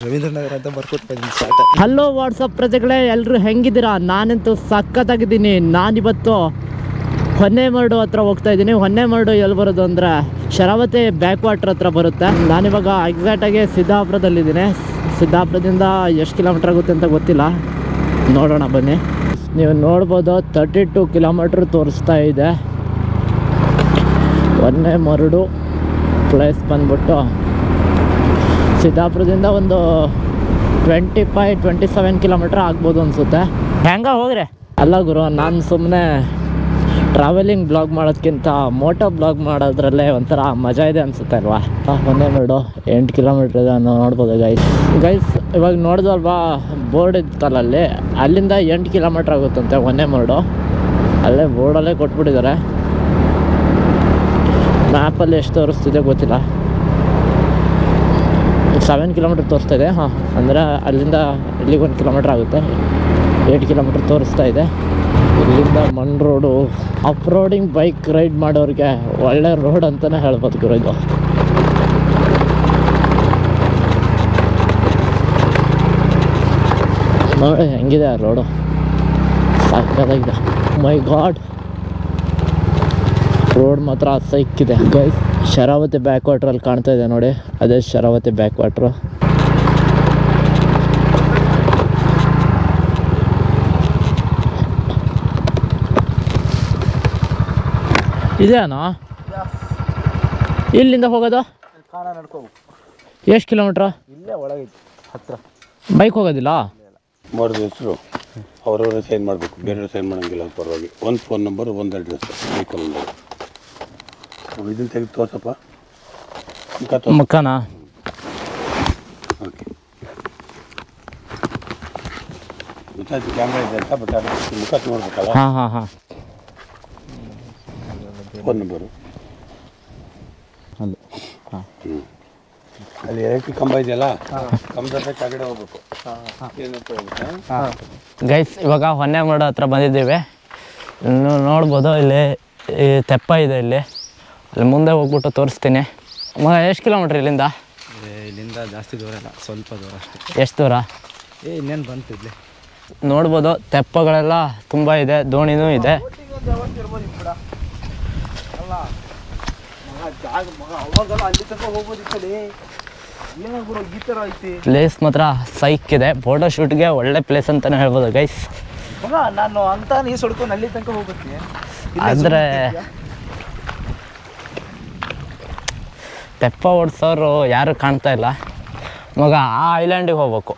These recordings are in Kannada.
ರವೀಂದ್ರನಗರ ಅಂತ ಬರ್ಕೊಟ್ಟು ಹಲೋ ವಾಟ್ಸಪ್ ಪ್ರಜೆಗಳೇ, ಎಲ್ಲರೂ ಹೆಂಗಿದ್ದೀರಾ? ನಾನಂತೂ ಸಖತ್ತಾಗಿದ್ದೀನಿ. ನಾನಿವತ್ತು ಹೊನ್ನೆಮರಡು ಹತ್ರ ಹೋಗ್ತಾ ಇದ್ದೀನಿ. ಹೊನ್ನೆಮರಡು ಎಲ್ಲಿ ಬರೋದು ಅಂದರೆ ಶರಾವತಿ ಬ್ಯಾಕ್ ವಾಟರ್ ಹತ್ರ ಬರುತ್ತೆ. ನಾನಿವಾಗ ಎಕ್ಸಾಕ್ಟಾಗಿ ಸಿದ್ದಾಪುರದಲ್ಲಿದ್ದೀನಿ. ಸಿದ್ದಾಪುರದಿಂದ ಎಷ್ಟು ಕಿಲೋಮೀಟ್ರ್ ಆಗುತ್ತೆ ಅಂತ ಗೊತ್ತಿಲ್ಲ, ನೋಡೋಣ ಬನ್ನಿ. ನೀವು ನೋಡ್ಬೋದು 32 ಕಿಲೋಮೀಟ್ರ್ ತೋರಿಸ್ತಾ ಇದೆ. ಹೊನ್ನೆಮರಡು ಪ್ಲೇಸ್ ಬಂದ್ಬಿಟ್ಟು ಸಿದ್ದಾಪುರದಿಂದ ಒಂದು 25-27 ಕಿಲೋಮೀಟ್ರ್ ಆಗ್ಬೋದು ಅನಿಸುತ್ತೆ. ಹೆಂಗ ಹೋಗ್ರೆ ಅಲ್ಲ ಗುರು, ನಾನು ಸುಮ್ಮನೆ ಟ್ರಾವೆಲಿಂಗ್ ಬ್ಲಾಗ್ ಮಾಡೋದಕ್ಕಿಂತ ಮೋಟೋ ಬ್ಲಾಗ್ ಮಾಡೋದ್ರಲ್ಲೇ ಒಂಥರ ಮಜಾ ಇದೆ ಅನಿಸುತ್ತೆ ಅಲ್ವಾ. ಹೊನ್ನೆಮರಡು 8 ಕಿಲೋಮೀಟ್ರ್ ಇದೆ ನೋಡ್ಬೋದು ಗೈಸ್. ಇವಾಗ ನೋಡಿದಲ್ವಾ ಬೋರ್ಡ್ ಇತ್ತಲ್ಲ ಅಲ್ಲಿ, ಅಲ್ಲಿಂದ 8 ಕಿಲೋಮೀಟ್ರ್ ಆಗುತ್ತಂತೆ ಹೊನ್ನೆಮರಡು. ಅಲ್ಲೇ ಬೋರ್ಡಲ್ಲೇ ಕೊಟ್ಬಿಟ್ಟಿದ್ದಾರೆ. ಮ್ಯಾಪಲ್ಲಿ ಎಷ್ಟು ತೋರಿಸ್ತಿದೆ ಗೊತ್ತಿಲ್ಲ. 7 ಕಿಲೋಮೀಟ್ರ್ ತೋರಿಸ್ತಾ ಇದೆ. ಹಾಂ, ಅಂದರೆ ಅಲ್ಲಿಂದ ಇಲ್ಲಿಗೆ 1 ಕಿಲೋಮೀಟ್ರ್ ಆಗುತ್ತೆ. 8 ಕಿಲೋಮೀಟ್ರ್ ತೋರಿಸ್ತಾ ಇದೆ. ಇಲ್ಲಿಂದ ಮಣ್ road, off roading bike ride ಮಾಡೋರಿಗೆ ಒಳ್ಳೆ ರೋಡ್ ಅಂತಲೇ ಹೇಳ್ಬೋದು ಗುರು ಇದು. ನೋಡಿ ಹೆಂಗಿದೆ ಆ ರೋಡು, ಸಾಕಾಗಿದೆ. ಮೈ ಗಾಡ್, ರೋಡ್ ಮಾತ್ರ ಸೈಕ್ಕಿದೆ ಗೈಸ್. ಶರಾವತಿ ಬ್ಯಾಕ್ ವಾಟ್ರಲ್ಲಿ ಕಾಣ್ತಾ ಇದೆ ನೋಡಿ, ಅದೇ ಶರಾವತಿ ಬ್ಯಾಕ್ ವಾಟ್ರು. ಇದೇನಾ ಇಲ್ಲಿಂದ ಹೋಗೋದು? ಎಷ್ಟು ಕಿಲೋಮೀಟ್ರ್? ಇಲ್ಲೇ ಒಳಗೆ ಹತ್ರ. ಬೈಕ್ ಹೋಗೋದಿಲ್ಲ? ಮಾಡೋದು ಹೆಸರು ಅವ್ರವ್ರೆ ಸೈನ್ ಮಾಡಬೇಕು, ಬೇರೆಯವ್ರು ಸೈನ್ ಮಾಡೋಂಗಿಲ್ಲ. ಪರವಾಗಿ ಒಂದು ಫೋನ್ ನಂಬರ್, ಒಂದು ಅಡ್ರೆಸ್, ವೆಹಿಕಲ್ ನಂಬರ್. ಇದನ್ನು ತೆಗೆದು ತೋರ್ಸಪ್ಪ, ಮುಖನಾ? ಓಕೆ, ಗೊತ್ತಾಯ್ತು. ಕ್ಯಾಮ್ರಾ ಇದೆ ಅಂತ, ಬಟ್ ಅದು ಮುಖ ನೋಡ್ಬೇಕಲ್ಲ. ಹಾಂ ಹಾಂ ಹಾಂ. ಫೋನ್ ನಂಬರು ಅದು. ಹಾಂ, ಅಲ್ಲಿ ಎಲೆಕ್ಟ್ರಿಕ್ ಕಂಬ ಇದೆಯಲ್ಲ, ಕಂಬದ ಕೆಳಗಡೆ ಹೋಗ್ಬೇಕು. ಏನಂತ ಹೋಗ್ಬೇಕಾ ಗೈಸ್? ಇವಾಗ ಹೊನ್ನೆಮರಡು ಹತ್ರ ಬಂದಿದ್ದೀವಿ. ಇನ್ನು ನೋಡ್ಬೋದು ಇಲ್ಲಿ ಈ ತೆಪ್ಪ ಇದೆ. ಇಲ್ಲಿ ಮುಂದೆ ಹೋಗ್ಬಿಟ್ಟು ತೋರಿಸ್ತೀನಿ. ಎಷ್ಟು ಕಿಲೋಮೀಟ್ರ್ ಇಲ್ಲಿಂದ? ಇಲ್ಲಿಂದ ಜಾಸ್ತಿ ದೂರ ಇಲ್ಲ, ಸ್ವಲ್ಪ ದೂರ ಅಷ್ಟೇ. ಎಷ್ಟು ದೂರ? ಇನ್ನೇನು ಬಂತು ಇಲ್ಲಿ ನೋಡ್ಬೋದು, ತೆಪ್ಪಗಳೆಲ್ಲ ತುಂಬ ಇದೆ, ದೋಣಿನೂ ಇದೆ. ಪ್ಲೇಸ್ ಮಾತ್ರ ಸೈಕ್ ಇದೆ. ಫೋಟೋ ಶೂಟ್ಗೆ ಒಳ್ಳೆ ಪ್ಲೇಸ್ ಅಂತಲೇ ಹೇಳ್ಬೋದು ಗೈಸ್. ನಾನು ಅಂತ ನೀ ಸೊಡ್ಕೊಂಡು ಅಲ್ಲಿ ತನಕ ಹೋಗುತ್ತೆ ಅಂದರೆ ತೆಪ್ಪ ಓಡಿಸೋರು ಯಾರು ಕಾಣ್ತಾ ಇಲ್ಲ ಮಗ. ಆ ಐಲ್ಯಾಂಡಿಗೆ ಹೋಗ್ಬೇಕು.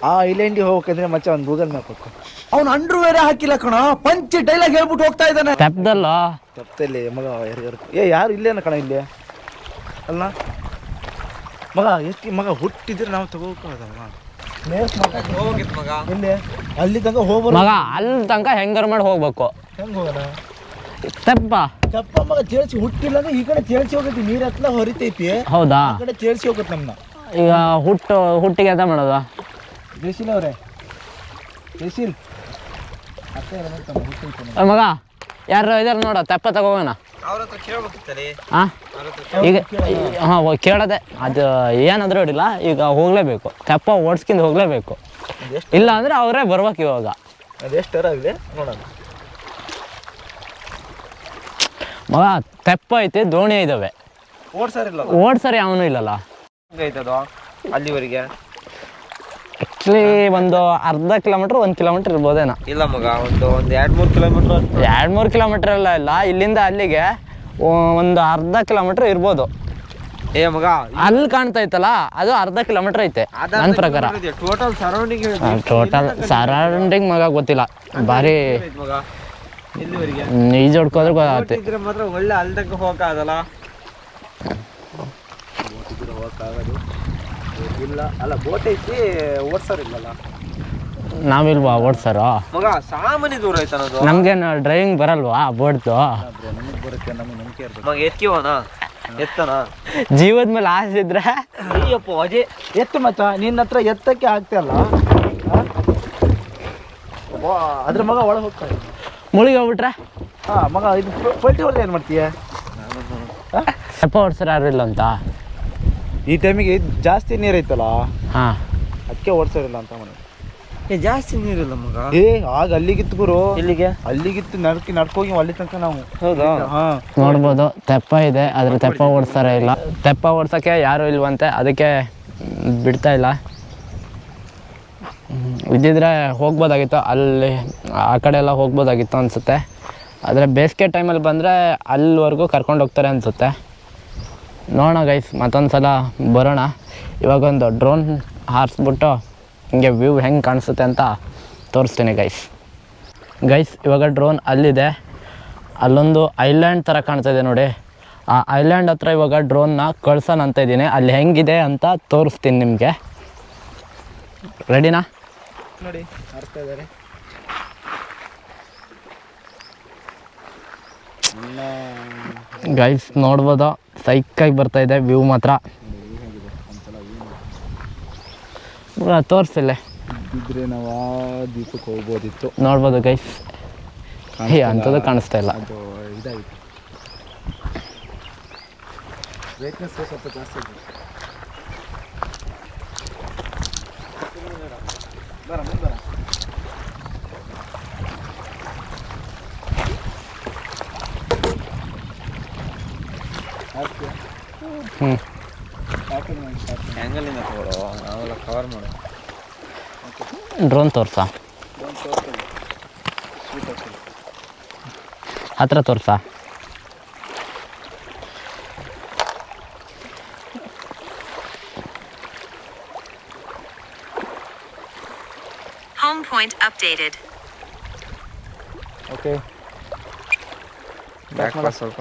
ಆ ಐಲ್ಯಾಂಡಿಗೆ ಹೋಗ್ಬೇಕಂದ್ರೆ ಮಚ್ಚ ಒಂದು ಗೂಗಲ್ ಮ್ಯಾಪ್ ಹಾಕು. ಅವ್ನು ಅಂಡ್ರೂ ಬೇರೆ ಹಾಕಿಲ್ಲ ಕಣ, ಪಂಚ್ ಡೈಲಾಗ್ ಹೇಳ್ಬಿಟ್ಟು ಹೋಗ್ತಾ ಇದ್ದಾನೆ. ತೆಪ್ಪದಲ್ಲ? ತೆಪ್ಪದಲ್ಲಿ ಮಗ ಯಾರು ಇಲ್ಲೇನ ಕಣ ಇಲ್ಲಿ ಅಲ್ಲ ಮಗ. ಎಷ್ಟು ಮಗ ಹುಟ್ಟಿದ್ರೆ ನಾವು ತಗೋಕಲ್ಲ ಇಲ್ಲಿ ಅಲ್ಲಿ ತನಕ ಹೋಗ್ಬಾರ ಮಗ. ಅಲ್ಲಿ ತನಕ ಹೆಂಗಾರು ಮಾಡಿ ಹೋಗ್ಬೇಕು. ಹೆಂಗೆ ಹೋಗೋಣ? ತೆಪ್ಪ ತೆಪ್ಪ ಮಗ ತೇಳ್ಸಿ ಹುಟ್ಟಿಲ್ಲ ಅಂದ್ರೆ ಈ ಕಡೆ ತೇಳ್ಸಿ ಹೋಗೈತಿ, ನೀರ್ ಹತ್ಲ ಹೊರಿತೈತಿ. ಹೌದಾ? ಆ ಕಡೆ ತೇಳ್ಸಿ ಹೋಗುತ್ತೆ ನಮ್ಮನ್ನ. ಈಗ ಹುಟ್ಟಿಗೆ ಎಂತ ಮಾಡೋದು? ಜಯಶೀಲ್ ಅವರೇ, ಜಯಶೀಲ್ ಮಗ ಯಾರು ಇದಾರೆ ನೋಡ, ತೆಪ್ಪ ತಗೋಣ. ಹಾಂ, ಈಗ ಹಾಂ ಕೇಳದೆ, ಅದು ಏನಾದರೂ ಅಡಿಲ್ಲ, ಈಗ ಹೋಗಲೇಬೇಕು. ತೆಪ್ಪ ಓಡಿಸ್ಕೊಂಡು ಹೋಗಲೇಬೇಕು, ಇಲ್ಲ ಅಂದರೆ ಅವರೇ ಬರ್ಬೇಕು ಇವಾಗ. ಅದೆಷ್ಟು ಆಗಲಿ ನೋಡೋಣ ಮಗ. ತೆಪ್ಪ ಐತಿ, ದೋಣಿ ಇದ್ದಾವೆ, ಓಡ್ಸರಿ ಅವನು ಇಲ್ಲಲ್ಲ. ಅಲ್ಲಿವರೆಗೆ ಆ್ಯಕ್ಚುಲಿ ಒಂದು ಅರ್ಧ ಕಿಲೋಮೀಟ್ರ್ 1 ಕಿಲೋಮೀಟ್ರ್ ಇರ್ಬೋದೇನೋ. ಇಲ್ಲ ಮಗ, ಒಂದು 2-3 ಕಿಲೋಮೀಟ್ರ್. 2-3 ಕಿಲೋಮೀಟ್ರ್ ಎಲ್ಲ ಇಲ್ಲ, ಇಲ್ಲಿಂದ ಅಲ್ಲಿಗೆ ಒಂದು ಅರ್ಧ ಕಿಲೋಮೀಟ್ರ್ ಇರ್ಬೋದು. ಏ ಮಗ, ಅಲ್ಲಿ ಕಾಣ್ತಾ ಇತ್ತಲ್ಲ ಅದು ಅರ್ಧ ಕಿಲೋಮೀಟ್ರ್ ಐತೆ ನನ್ನ ಪ್ರಕಾರ. ಟೋಟಲ್ ಸರೌಂಡಿಂಗ್ ಮಗ ಗೊತ್ತಿಲ್ಲ. ಭಾರಿ ಈಜು ಹೊಡ್ಕೋದ್ರೆ ಗೊತ್ತಾಗುತ್ತೆ. ಮಾತ್ರ ಒಳ್ಳೆ ಅಲ್ದಂಗ ಹೋಗಕ್ಕಾಗಲ್ಲ. ಇಲ್ಲ ಅಲ್ಲ, ಬೋಟ್ ಐತಿ, ಓಡ್ಸೋರ್ ಇಲ್ಲಲ್ಲ. ನಾವಿಲ್ವಾ ಓಡ್ಸರು? ಮಗ ಸಾಮಾನ್ಯ ದೂರ ಐತ ಅನ್ನೋದು. ನಮ್ಗೇನು ಡ್ರೈವಿಂಗ್ ಬರಲ್ವಾ ಬೋಟ್ದು? ಬರುತ್ತೆ, ನಮಗೆ ನಂಬಿಕೆ ಇರ್ತದೆ. ಮಗ ಎತ್ಕಿವನ ಎತ್ತನ ಜೀವದ ಮೇಲೆ ಆಸೆ ಇದ್ರೆ ಅಯ್ಯಪ್ಪ ಅಜೇ ಎತ್ತು ಮಚ್ಚ. ನಿನ್ನ ಹತ್ರ ಎತ್ತಕ್ಕೆ ಆಗ್ತಿಲ್ಲ ಅದ್ರ ಮಗ ಒಳಗೆ ಹೋಗ್ತಾರೆ. ಮುಳುಗಿ ಹೋಗ್ಬಿಟ್ರೆ ಹಾಂ ಮಗ, ಇದು ಪಲ್ಟಿ ಹೊಡೆದು ಏನು ಮಾಡ್ತೀಯ? ತೆಪ್ಪ ಓಡಿಸ್ರೆ ಯಾರು ಇಲ್ಲ ಅಂತ ಈ ಟೈಮಿಗೆ ಜಾಸ್ತಿ ನೀರೈತಲ್ಲ ಹಾಂ ಅದಕ್ಕೆ ಓಡಿಸೋರಿಲ್ಲ ಅಂತ ಮನೆ. ಜಾಸ್ತಿ ನೀರಿಲ್ಲ ಮಗ. ಆಗ ಅಲ್ಲಿಗಿತ್ತು ಗುರು, ಇಲ್ಲಿಗೆ ಅಲ್ಲಿಗಿತ್ತು ನಡ್ಕೋಗಿ ಅಲ್ಲಿ ತನಕ ನಾವು. ಹೌದಾ? ನೋಡ್ಬೋದು ತೆಪ್ಪ ಇದೆ, ಆದರೆ ತೆಪ್ಪ ಓಡಿಸ್ತಾರ ಇಲ್ಲ. ತೆಪ್ಪ ಓಡ್ಸೋಕ್ಕೆ ಯಾರೂ ಇಲ್ವಂತೆ, ಅದಕ್ಕೆ ಬಿಡ್ತಾ ಇಲ್ಲ. ಇದ್ದಿದ್ರೆ ಹೋಗ್ಬೋದಾಗಿತ್ತು, ಅಲ್ಲಿ ಆ ಕಡೆ ಎಲ್ಲ ಹೋಗ್ಬೋದಾಗಿತ್ತು ಅನಿಸುತ್ತೆ. ಆದರೆ ಬೇಸಿಗೆ ಟೈಮಲ್ಲಿ ಬಂದರೆ ಅಲ್ಲಿವರೆಗೂ ಕರ್ಕೊಂಡು ಹೋಗ್ತಾರೆ ಅನಿಸುತ್ತೆ. ನೋಡೋಣ ಗೈಸ್, ಮತ್ತೊಂದು ಸಲ ಬರೋಣ. ಇವಾಗೊಂದು ಡ್ರೋನ್ ಹಾರಿಸ್ಬಿಟ್ಟು ಹಿಂಗೆ ವ್ಯೂ ಹೆಂಗೆ ಕಾಣಿಸುತ್ತೆ ಅಂತ ತೋರಿಸ್ತೀನಿ ಗೈಸ್. ಇವಾಗ ಡ್ರೋನ್ ಅಲ್ಲಿದೆ, ಅಲ್ಲೊಂದು ಐಲ್ಯಾಂಡ್ ಥರ ಕಾಣ್ತಾಯಿದೆ ನೋಡಿ. ಆ ಐಲ್ಯಾಂಡ್ ಹತ್ರ ಇವಾಗ ಡ್ರೋನ್ನ ಕಳ್ಸೋಣ ಅಂತ ಇದ್ದೀನಿ. ಅಲ್ಲಿ ಹೆಂಗಿದೆ ಅಂತ ತೋರಿಸ್ತೀನಿ ನಿಮಗೆ. ರೆಡಿನಾ? ನೋಡಿ ಹಾರಿಸ್ತಾ ಇದ್ದಾರೆ. ಗೈಸ್ ನೋಡ್ಬೋದು, ಸೈಕಾಗಿ ಬರ್ತಾಯಿದೆ ವ್ಯೂ ಮಾತ್ರ. ತೋರಿಸಿಲ್ಲ ಇದ್ರೆ ನಾವು ಆ ದೀಪಕ್ಕೆ ಹೋಗ್ಬೋದಿತ್ತು. ನೋಡ್ಬೋದು ಗೈಸ್, ಅಂಥದ್ದು ಕಾಣಿಸ್ತಾ ಇಲ್ಲ. ಅದು ಇದಾಗಿತ್ತು, ಬ್ರೈಟ್ನೆಸ್ ಸ್ವಲ್ಪ ಜಾಸ್ತಿ ಇದೆ. ಬರ ಮುಂದೆ ಆ್ಯಂಗಲಿಂದ ತಗೊಳ್ಳೋ, ನಾವೆಲ್ಲ ಕವರ್ ಮಾಡೋ. ಡ್ರೋನ್ ತೋರ್ಸಾ, ಹತ್ರ ತೋರ್ಸಾ. Home point updated. Okay. Back pass ಸ್ವಲ್ಪ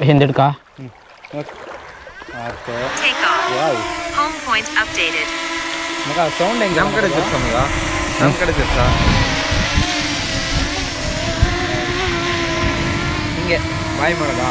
ಹಿಂದಿಡ್ಕ. Take off. Home point updated. ಮಗ ಸೌಂಡ್ ಹೆಂಗೆ? ನಮ್ಮ ಕಡೆ ತಿರ್ಸ ಮಗ, ನಮ್ಮ ಕಡೆ ತಿರ್ಸ. ಹಿಂಗೆ ಬಾಯ್ ಮಾಡೋದಾ?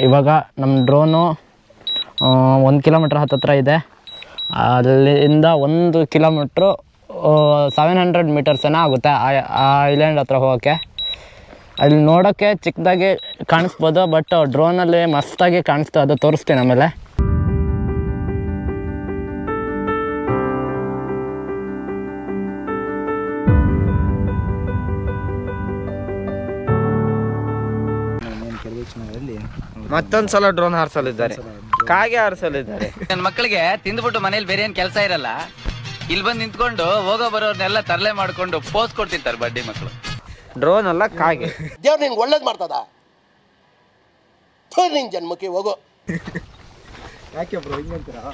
ಇವಾಗ ನಮ್ಮ ಡ್ರೋನು 1 ಕಿಲೋಮೀಟ್ರ್ ಹತ್ತತ್ರ ಇದೆ. ಅಲ್ಲಿಂದ 1 ಕಿಲೋಮೀಟ್ರು 700 ಮೀಟರ್ಸ್ ಏನೋ ಆಗುತ್ತೆ ಆ ಐಲ್ಯಾಂಡ್ ಹತ್ರ ಹೋಗೋಕ್ಕೆ. ಅಲ್ಲಿ ನೋಡೋಕ್ಕೆ ಚಿಕ್ಕದಾಗಿ ಕಾಣಿಸ್ಬೋದು, ಬಟ್ ಡ್ರೋನಲ್ಲಿ ಮಸ್ತಾಗಿ ಕಾಣಿಸ್ತು, ಅದು ತೋರಿಸ್ತೀನಿ ಆಮೇಲೆ. ಮತ್ತೊಂದು ಸಲ ಡ್ರೋನ್ ಹಾರಿಸಲಿದ್ದಾರೆ, ಕಾಗೆ ಹಾರಿಸಲಿದ್ದಾರೆ. ನನ್ನ ಮಕ್ಕಳಿಗೆ ತಿಂದ್ಬಿಟ್ಟು ಮನೇಲಿ ಬೇರೆ ಏನ್ ಕೆಲಸ ಇರಲ್ಲ, ಇಲ್ಲಿ ಬಂದು ನಿಂತ್ಕೊಂಡು ಹೋಗೋ ಬರೋರ್ನೆಲ್ಲ ತರಲೆ ಮಾಡ್ಕೊಂಡು ಪೋಸ್ ಕೊಡ್ತಿರ್ತಾರೆ ಬಡ್ಡಿ ಮಕ್ಕಳು. ಡ್ರೋನ್ ಅಲ್ಲ, ಕಾಗೆ. ದೇವ್ರು ನಿನ್ಗೆ ಒಳ್ಳೇದು ಮಾಡ್ತದ, ನಿನ್ ಜನ್ಮಕ್ಕೆ ಹೋಗೋ. ಯಾಕೆ ಬ್ರೋ ಹಿಂಗಂತೀರಾ?